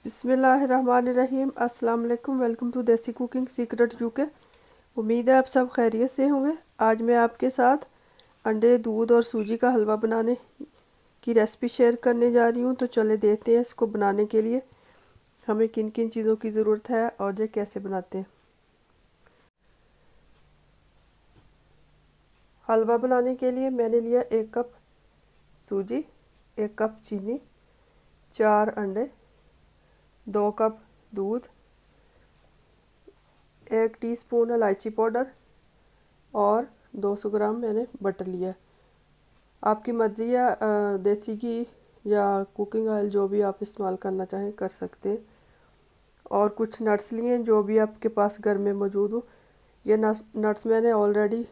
बिस्मिल्लाहिर्रहमानिर्रहीम। अस्सलाम वालेकुम। वेलकम टू देसी कुकिंग सीक्रेट यूके। उम्मीद है आप सब खैरियत से होंगे। आज मैं आपके साथ अंडे, दूध और सूजी का हलवा बनाने की रेसिपी शेयर करने जा रही हूँ। तो चले देखते हैं इसको बनाने के लिए हमें किन किन चीज़ों की ज़रूरत है और ये कैसे बनाते हैं। हलवा बनाने के लिए मैंने लिया 1 कप सूजी, 1 कप चीनी, 4 अंडे, 2 कप दूध, 1 टीस्पून इलायची पाउडर और 200 ग्राम मैंने बटर लिया। आपकी मर्ज़ी है, देसी घी या कुकिंग ऑयल जो भी आप इस्तेमाल करना चाहें कर सकते हैं। और कुछ नट्स लिए जो भी आपके पास घर में मौजूद हो। ये नट्स मैंने ऑलरेडी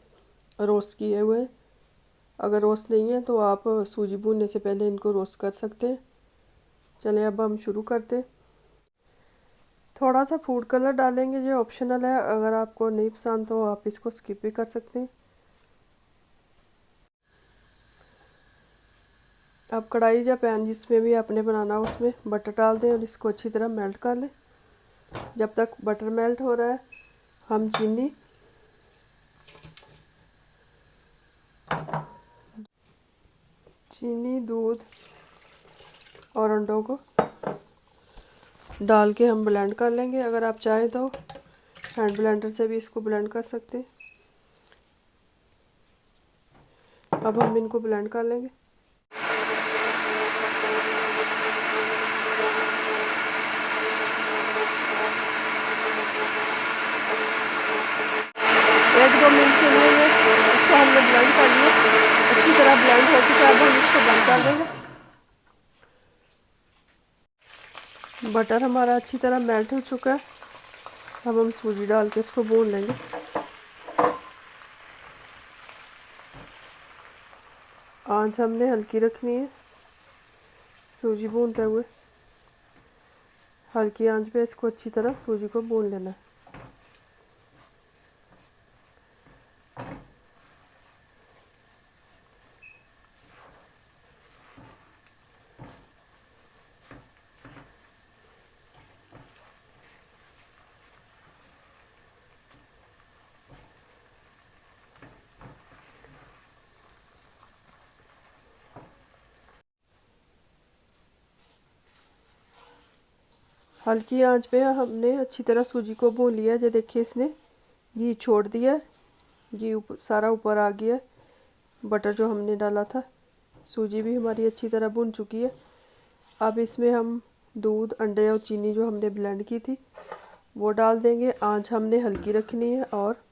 रोस्ट किए हुए हैं। अगर रोस्ट नहीं है तो आप सूजी भूनने से पहले इनको रोस्ट कर सकते हैं। चलें अब हम शुरू करते हैं। थोड़ा सा फूड कलर डालेंगे, ये ऑप्शनल है। अगर आपको नहीं पसंद तो आप इसको स्किप भी कर सकते हैं। अब कढ़ाई या पैन जिसमें भी आपने बनाना हो उसमें बटर डाल दें और इसको अच्छी तरह मेल्ट कर लें। जब तक बटर मेल्ट हो रहा है हम चीनी, दूध और अंडों को डाल के हम ब्लेंड कर लेंगे। अगर आप चाहें तो हैंड ब्लेंडर से भी इसको ब्लेंड कर सकते हैं। अब हम इनको ब्लेंड कर लेंगे। एक दो मिनट के लिए इसको हमने ब्लेंड कर लिया, अच्छी तरह ब्लेंड हो चुका है। अब हम इसको बंद कर देंगे। बटर हमारा अच्छी तरह मेल्ट हो चुका है। अब हम सूजी डाल के इसको भून लेंगे। आंच हमने हल्की रखनी है। सूजी भूनते हुए हल्की आंच पे इसको अच्छी तरह सूजी को भून लेना है। हल्की आंच पे हमने अच्छी तरह सूजी को भून लिया। जो देखिए इसने घी छोड़ दिया, घी सारा ऊपर आ गया। बटर जो हमने डाला था, सूजी भी हमारी अच्छी तरह भून चुकी है। अब इसमें हम दूध, अंडे और चीनी जो हमने ब्लेंड की थी वो डाल देंगे। आंच हमने हल्की रखनी है और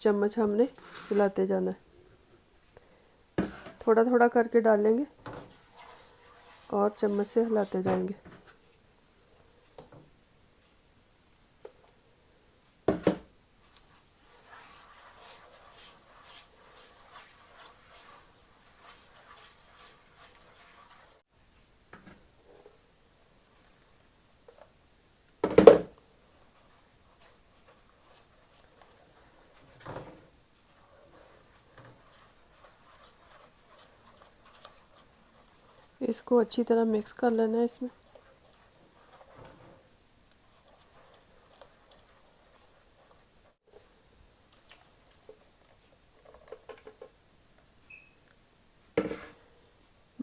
चम्मच हमने चलाते जाना है। थोड़ा थोड़ा करके डालेंगे और चम्मच से हिलाते जाएंगे। इसको अच्छी तरह मिक्स कर लेना है। इसमें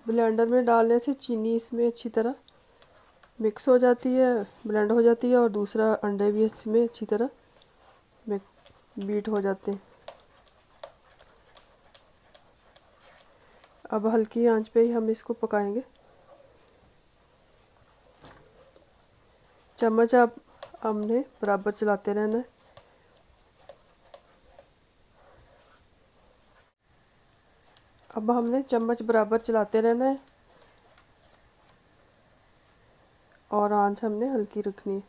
ब्लेंडर में डालने से चीनी इसमें अच्छी तरह मिक्स हो जाती है, ब्लेंड हो जाती है और दूसरा अंडे भी इसमें अच्छी तरह बीट हो जाते हैं। अब हल्की आंच पे ही हम इसको पकाएंगे। चम्मच अब हमने बराबर चलाते रहना है। अब हमने चम्मच बराबर चलाते रहना है और आंच हमने हल्की रखनी है,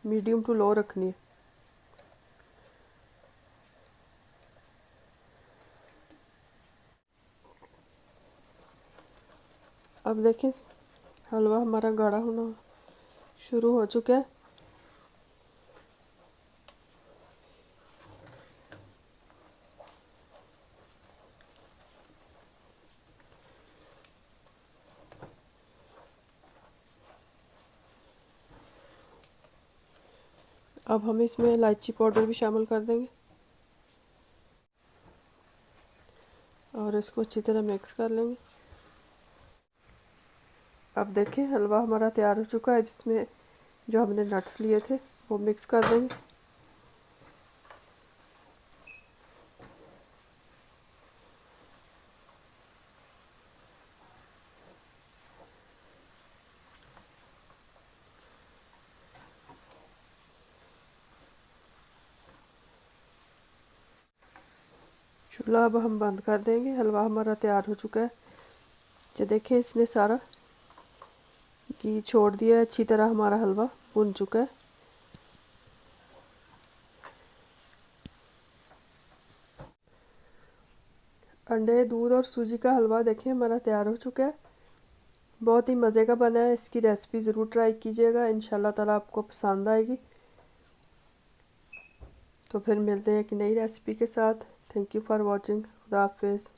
मीडियम टू लो रखनी है। अब देखें हलवा हमारा गाढ़ा होना शुरू हो चुका है। अब हम इसमें इलायची पाउडर भी शामिल कर देंगे और इसको अच्छी तरह मिक्स कर लेंगे। अब देखिए हलवा हमारा तैयार हो चुका है। इसमें जो हमने नट्स लिए थे वो मिक्स कर देंगे। चूल्हा अब हम बंद कर देंगे। हलवा हमारा तैयार हो चुका है। जो देखिए इसने सारा घी छोड़ दिया है, अच्छी तरह हमारा हलवा भुन चुका है। अंडे, दूध और सूजी का हलवा देखिए हमारा तैयार हो चुका है। बहुत ही मज़े का बना है। इसकी रेसिपी ज़रूर ट्राई कीजिएगा, इंशाल्लाह ताला आपको पसंद आएगी। तो फिर मिलते हैं एक नई रेसिपी के साथ। Thank you for watching. खुदा हाफिज़।